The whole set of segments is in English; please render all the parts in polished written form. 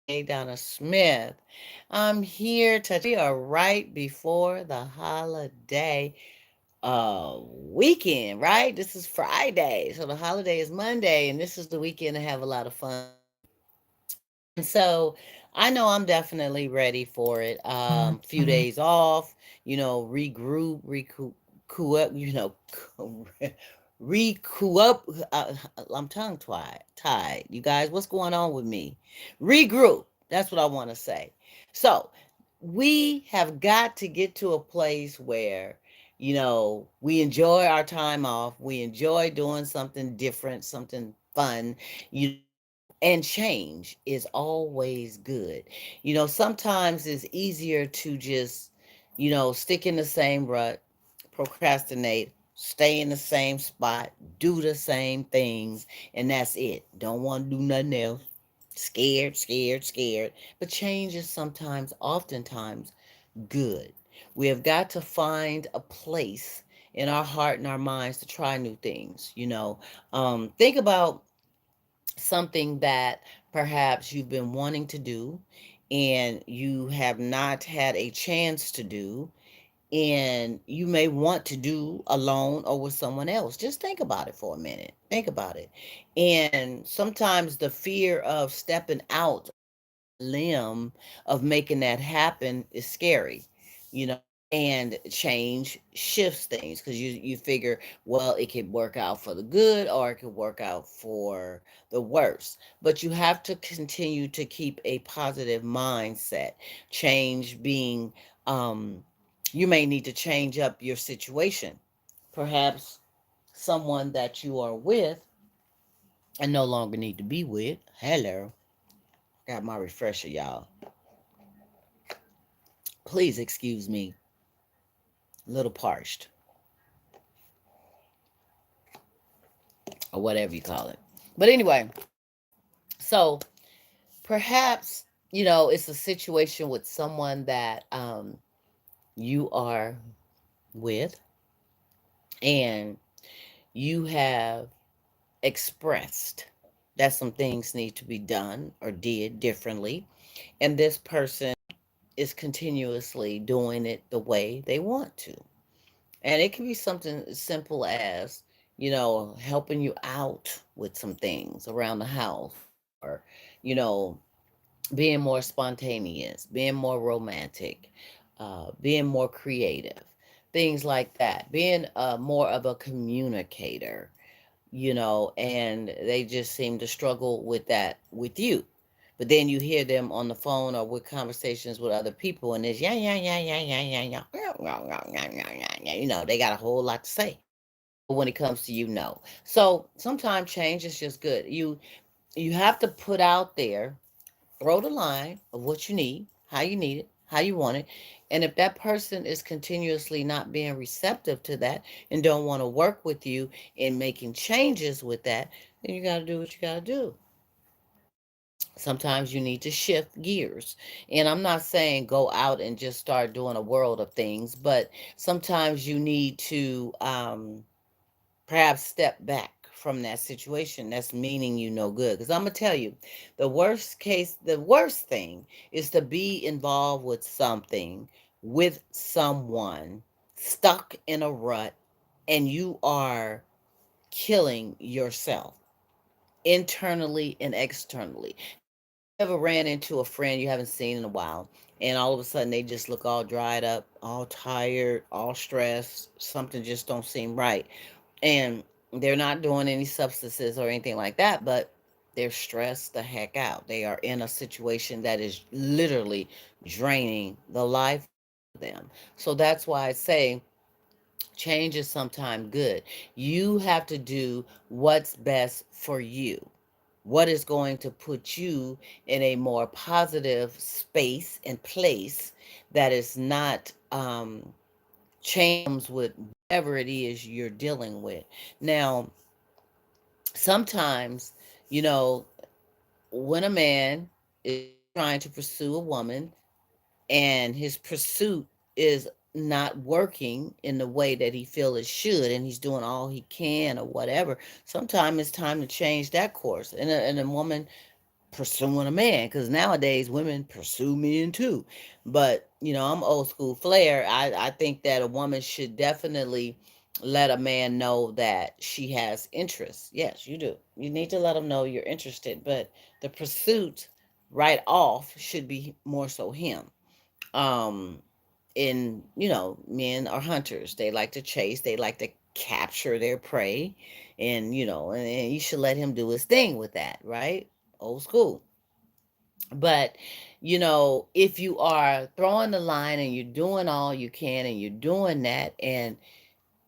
Donna Smith. I'm here to we are right before the holiday weekend, right? This is Friday. So the holiday is Monday and this is the weekend to have a lot of fun. And so I know I'm definitely ready for it. Few days off, regroup, recoup, recoup. I'm tongue tied. You guys, what's going on with me? Regroup. That's what I want to say. So we have got to get to a place where, we enjoy our time off. We enjoy doing something different, something fun. And change is always good. Sometimes it's easier to just, stick in the same rut, procrastinate, stay in the same spot, do the same things, and that's it. Don't want to do nothing else. Scared, scared, scared. But change is sometimes, oftentimes, good. We have got to find a place in our heart and our minds to try new things. Think about something that perhaps you've been wanting to do and you have not had a chance to do, and you may want to do alone or with someone else. Just think about it for a minute. Think about it. And sometimes the fear of stepping out limb of making that happen is scary, you know, and change shifts things because you figure, well, it could work out for the good or it could work out for the worse. But you have to continue to keep a positive mindset. Change being, um, you may need to change up your situation. Perhaps someone that you are with and no longer need to be with. Hello, got my refresher, y'all. Please excuse me, a little parched or whatever you call it. But anyway, so perhaps, it's a situation with someone that you are with and you have expressed that some things need to be done or did differently. And this person is continuously doing it the way they want to. And it can be something as simple as, helping you out with some things around the house or, you know, being more spontaneous, being more romantic, being more creative, things like that, being more of a communicator, and they just seem to struggle with that with you. But then you hear them on the phone or with conversations with other people, and it's yeah, yeah, yeah, yeah, yeah, yeah, yeah, yeah, yeah, yeah, yeah, yeah, yeah, yeah. They got a whole lot to say. But when it comes to no. So sometimes change is just good. You have to put out there, throw the line of what you need, how you need it, how you want it. And if that person is continuously not being receptive to that and don't want to work with you in making changes with that, then you got to do what you got to do. Sometimes you need to shift gears. And I'm not saying go out and just start doing a world of things, but sometimes you need to perhaps step back from that situation that's meaning you no good. Because I'm going to tell you, the worst thing is to be involved with something, with someone stuck in a rut, and you are killing yourself internally and externally. Ever ran into a friend you haven't seen in a while, and all of a sudden they just look all dried up, all tired, all stressed, something just don't seem right, and they're not doing any substances or anything like that, but they're stressed the heck out. They are in a situation that is literally draining the life of them. So that's why I say change is sometimes good. You have to do what's best for you, what is going to put you in a more positive space and place that is not change with whatever it is you're dealing with. Now, sometimes, you know, when a man is trying to pursue a woman and his pursuit is not working in the way that he feel it should, and he's doing all he can or whatever, sometimes it's time to change that course. And a woman pursuing a man, because nowadays women pursue men too. But I'm old school flair. I think that a woman should definitely let a man know that she has interest. Yes, you do. You need to let them know you're interested, but the pursuit right off should be more so him. Um, and men are hunters. They like to chase. They like to capture their prey, and you should let him do his thing with that, right? Old school. But if you are throwing the line and you're doing all you can and you're doing that, and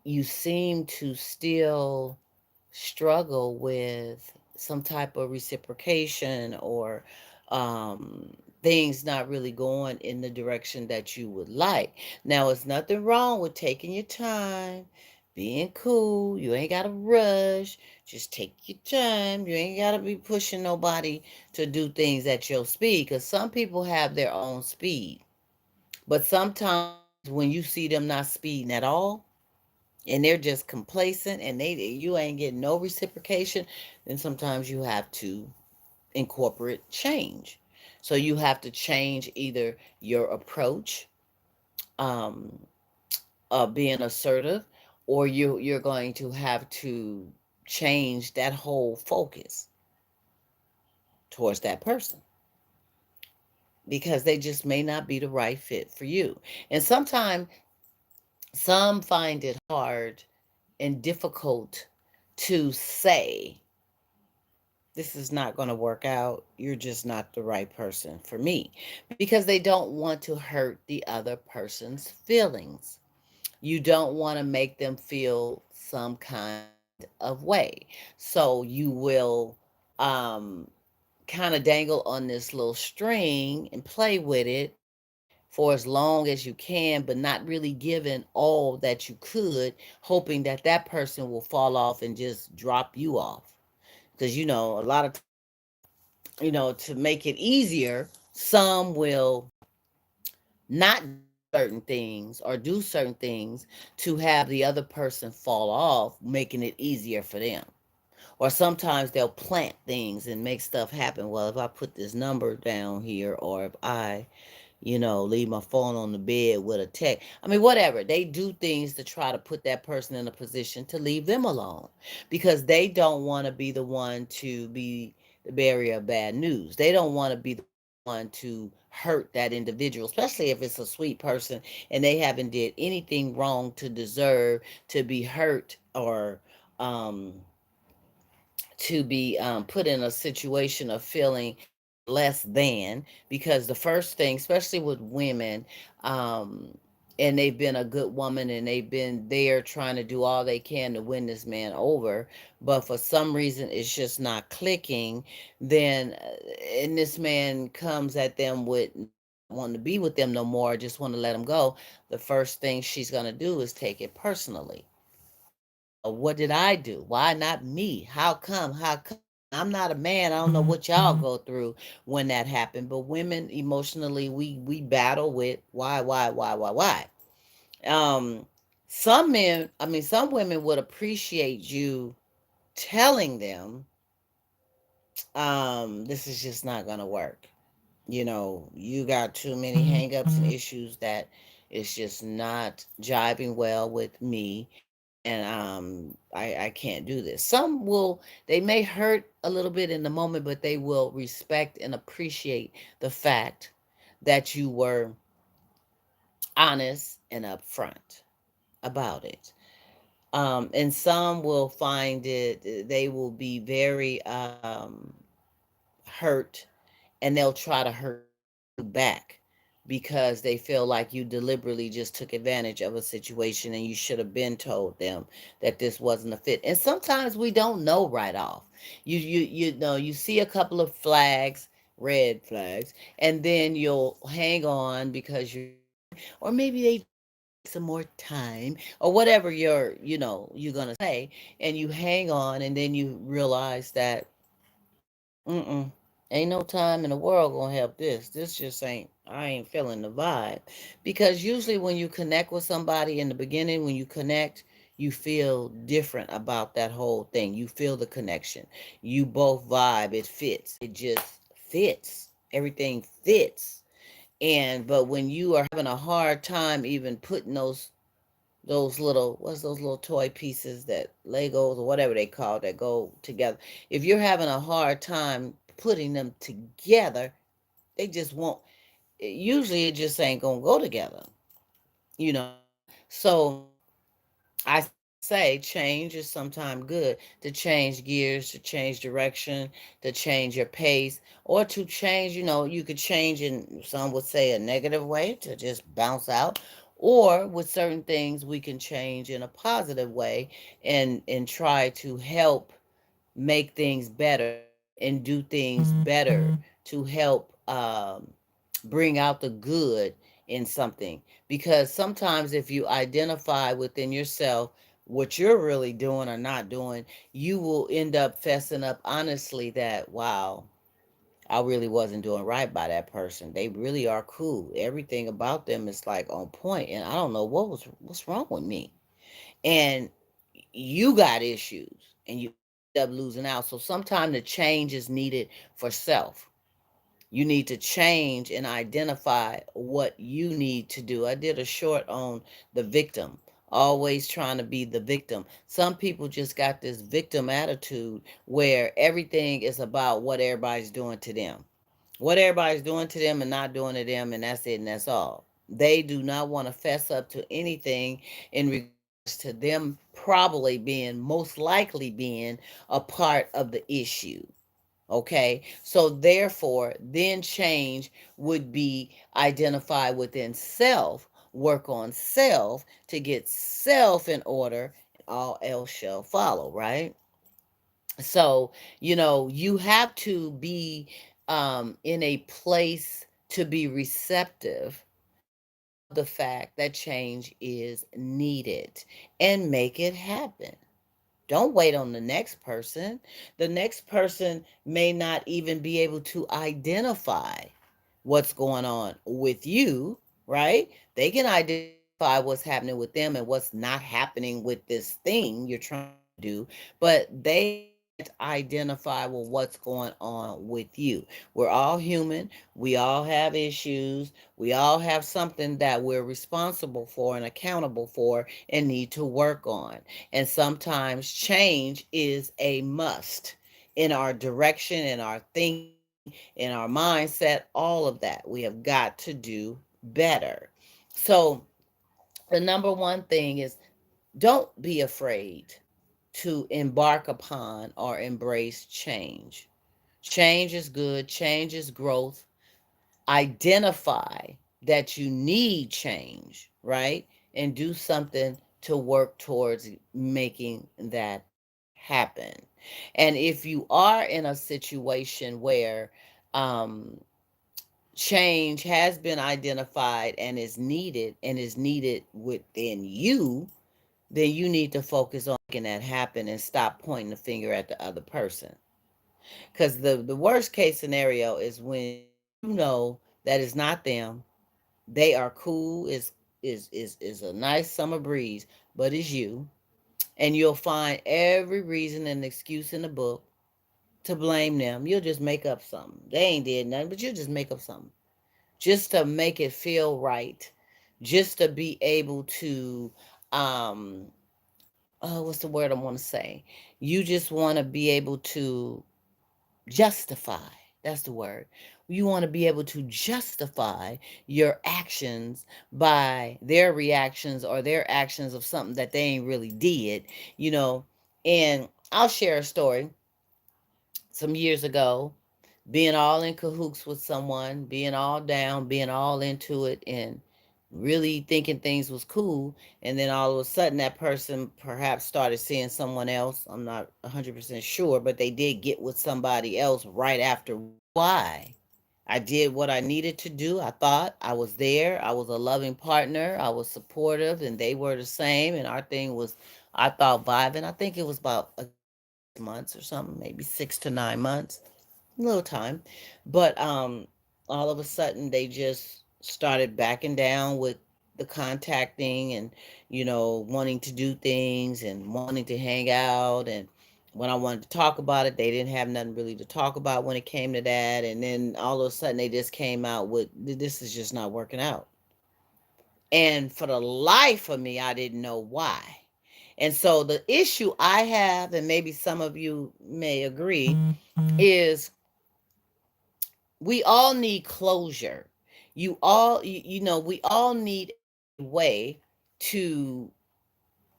you seem to still struggle with some type of reciprocation, or things not really going in the direction that you would like. Now, it's nothing wrong with taking your time, being cool. You ain't got to rush. Just take your time. You ain't got to be pushing nobody to do things at your speed, because some people have their own speed. But sometimes when you see them not speeding at all, and they're just complacent, and you ain't getting no reciprocation, then sometimes you have to incorporate change. So you have to change either your approach, um, of being assertive, or you're going to have to change that whole focus towards that person, because they just may not be the right fit for you. And sometimes some find it hard and difficult to say, this is not going to work out. You're just not the right person for me, because they don't want to hurt the other person's feelings. You don't want to make them feel some kind of way. So you will um, kind of dangle on this little string and play with it for as long as you can, but not really giving all that you could, hoping that that person will fall off and just drop you off. Because a lot of to make it easier, some will not do certain things or do certain things to have the other person fall off, making it easier for them. Or sometimes they'll plant things and make stuff happen. Well, if I put this number down here, or if I, leave my phone on the bed with a text. I mean, whatever. They do things to try to put that person in a position to leave them alone, because they don't want to be the one to be the bearer of bad news. They don't want to be the one to hurt that individual, especially if it's a sweet person and they haven't did anything wrong to deserve to be hurt, or um, to be put in a situation of feeling less than. Because the first thing, especially with women, um, and they've been a good woman and they've been there trying to do all they can to win this man over, but for some reason it's just not clicking, then and this man comes at them with wanting to be with them no more, just want to let them go. The first thing she's going to do is take it personally. What did I do? Why not me? How come? How come? I'm not a man. I don't know what y'all go through when that happened. But women emotionally, we battle with why. Um, some men, I mean, some women would appreciate you telling them, this is just not gonna work. You got too many hangups and issues that it's just not jiving well with me, and I can't do this. Some will, they may hurt a little bit in the moment, but they will respect and appreciate the fact that you were honest and upfront about it. And some will find it, they will be very hurt, and they'll try to hurt you back, because they feel like you deliberately just took advantage of a situation and you should have been told them that this wasn't a fit. And sometimes we don't know right off. You see a couple of flags, red flags, and then you'll hang on because you, or maybe they some more time, or whatever you're gonna say, and you hang on, and then you realize that, mm-mm. Ain't no time in the world gonna help this. This just ain't, I ain't feeling the vibe. Because usually when you connect with somebody in the beginning, when you connect, you feel different about that whole thing. You feel the connection. You both vibe, it fits. It just fits. Everything fits. And but when you are having a hard time even putting those little, what's those little toy pieces, that Legos or whatever they call, that go together, if you're having a hard time putting them together, they just won't, usually it just ain't gonna go together, you know. So I say change is sometimes good, to change gears, to change direction, to change your pace, or to change, you could change in, some would say, a negative way, to just bounce out. Or with certain things, we can change in a positive way, and try to help make things better and do things better to help bring out the good in something. Because sometimes if you identify within yourself what you're really doing or not doing, you will end up fessing up honestly that, wow, I really wasn't doing right by that person. They really are cool. Everything about them is like on point, and I don't know what's wrong with me. And you got issues, and you end up losing out. So sometimes the change is needed for self. You need to change and identify what you need to do. I did a short on the victim, always trying to be the victim. Some people just got this victim attitude where everything is about what everybody's doing to them. What everybody's doing to them and not doing to them, and that's it, and that's all. They do not want to fess up to anything in regards to them probably being, most likely being, a part of the issue. Okay, so therefore, then change would be identified within self, work on self to get self in order, and all else shall follow, right? So, you have to be in a place to be receptive of the fact that change is needed and make it happen. Don't wait on the next person. The next person may not even be able to identify what's going on with you, right? They can identify what's happening with them and what's not happening with this thing you're trying to do, but they can't identify, well, what's going on with you. We're all human. We all have issues. We all have something that we're responsible for and accountable for and need to work on. And sometimes change is a must in our direction, in our thinking, in our mindset, all of that. We have got to do better. So, the number one thing is, don't be afraid to embark upon or embrace change. Change is good, change is growth. Identify that you need change, right? And do something to work towards making that happen. And if you are in a situation where um, change has been identified and is needed within you, then you need to focus on making that happen and stop pointing the finger at the other person. Because the worst case scenario is when you know that it's not them. They are cool, is a nice summer breeze, but it's you. And you'll find every reason and excuse in the book to blame them. You'll just make up something. They ain't did nothing, but you'll just make up something just to make it feel right, just to be able to, um, what's the word I want to say? You just want to be able to justify. That's the word. You want to be able to justify your actions by their reactions or their actions of something that they ain't really did, you know. And I'll share a story some years ago, being all in cahoots with someone, being all down, being all into it, and really thinking things was cool. And then all of a sudden, that person perhaps started seeing someone else. I'm not 100% sure, but they did get with somebody else right after. Why? I did what I needed to do. I thought I was there. I was a loving partner. I was supportive, and they were the same. And our thing was, I thought, vibing. I think it was about months or something, maybe 6 to 9 months, a little time. But all of a sudden they just started backing down with the contacting and wanting to do things and wanting to hang out and When I wanted to talk about it, they didn't have nothing really to talk about when it came to that. And then all of a sudden, they just came out with this is just not working out. And for the life of me, I didn't know why. And so the issue I have, and maybe some of you may agree, is we all need closure. We all need a way to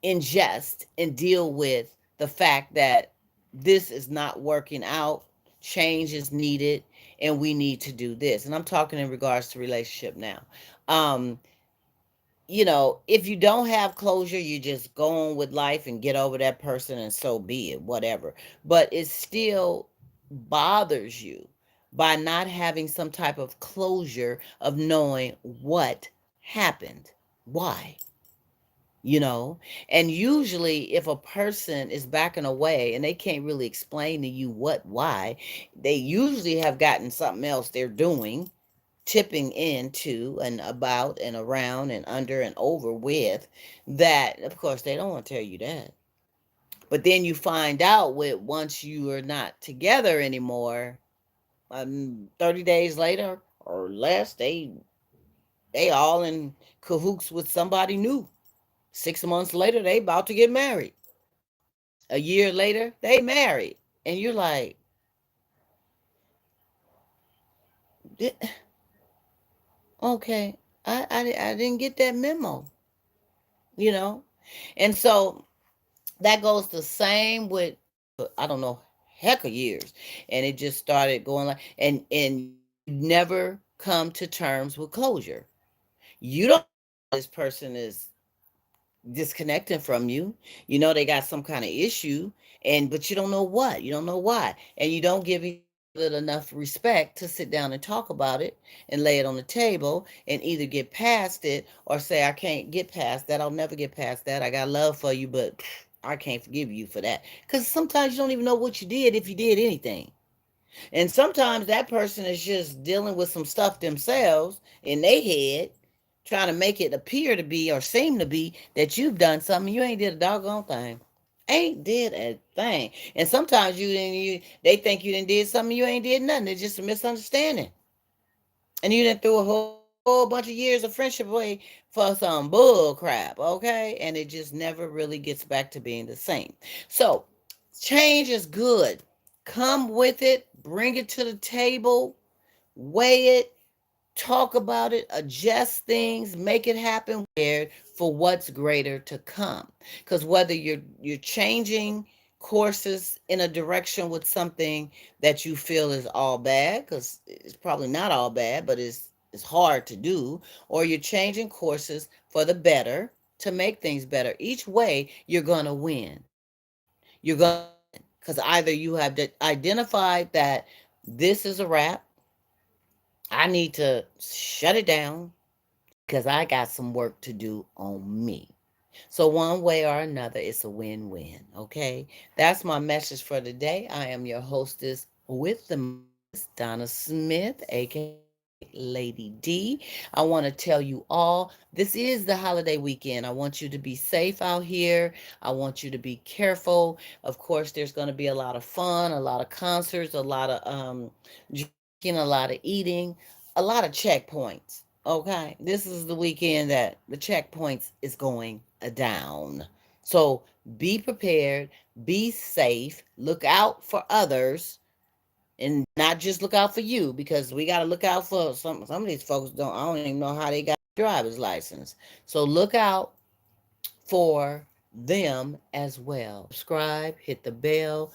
ingest and deal with the fact that this is not working out, change is needed, and we need to do this. And I'm talking in regards to relationship now. Um, if you don't have closure, you just go on with life and get over that person and so be it, whatever. But it still bothers you by not having some type of closure of knowing what happened. Why? you know and usually if a person is backing away and they can't really explain to you why, they usually have gotten something else they're doing, tipping into and about and around and under and over with, that of course they don't want to tell you that. But then you find out with once you are not together anymore, 30 days later or less, they all in cahoots with somebody new. 6 months later, they about to get married. A year later, they married. And you're like, okay, I didn't get that memo, you know? And so that goes the same with, I don't know, heck of years. And it just started going like, and never come to terms with closure. You don't know this person is disconnecting from you. You know they got some kind of issue, and but you don't know what. You don't know why. And you don't give it enough respect to sit down and talk about it and lay it on the table and either get past it or say, I can't get past that. I'll never get past that. I got love for you, but I can't forgive you for that. Because sometimes you don't even know what you did if you did anything. And sometimes that person is just dealing with some stuff themselves in their head, trying to make it appear to be or seem to be that you've done something. You ain't did a doggone thing. Ain't did a thing. And sometimes they think you didn't did something, you ain't did nothing. It's just a misunderstanding. And you didn't threw a whole bunch of years of friendship away for some bull crap, okay? And it just never really gets back to being the same. So change is good. Come with it, bring it to the table, weigh it, talk about it, adjust things, make it happen for what's greater to come. Because whether you're changing courses in a direction with something that you feel is all bad, because it's probably not all bad, but it's hard to do, or you're changing courses for the better to make things better. Each way, you're gonna win. You're gonna, because either you have identified that this is a wrap, I need to shut it down because I got some work to do on me. So, one way or another, it's a win win. Okay. That's my message for today. I am your hostess with the most, Donna Smith, aka Lady D. I want to tell you all this is the holiday weekend. I want you to be safe out here. I want you to be careful. Of course, there's going to be a lot of fun, a lot of concerts, a lot of drinking, a lot of eating, a lot of checkpoints. Okay, this is the weekend that the checkpoints is going down. So be prepared, be safe, look out for others, and not just look out for you, because we got to look out for some of these folks. I don't even know how they got a driver's license. So look out for them as well. Subscribe, hit the bell.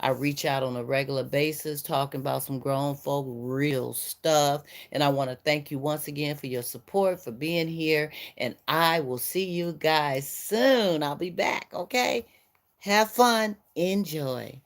I reach out on a regular basis talking about some grown folk real stuff. And I want to thank you once again for your support, for being here. And I will see you guys soon. I'll be back, okay? Have fun. Enjoy.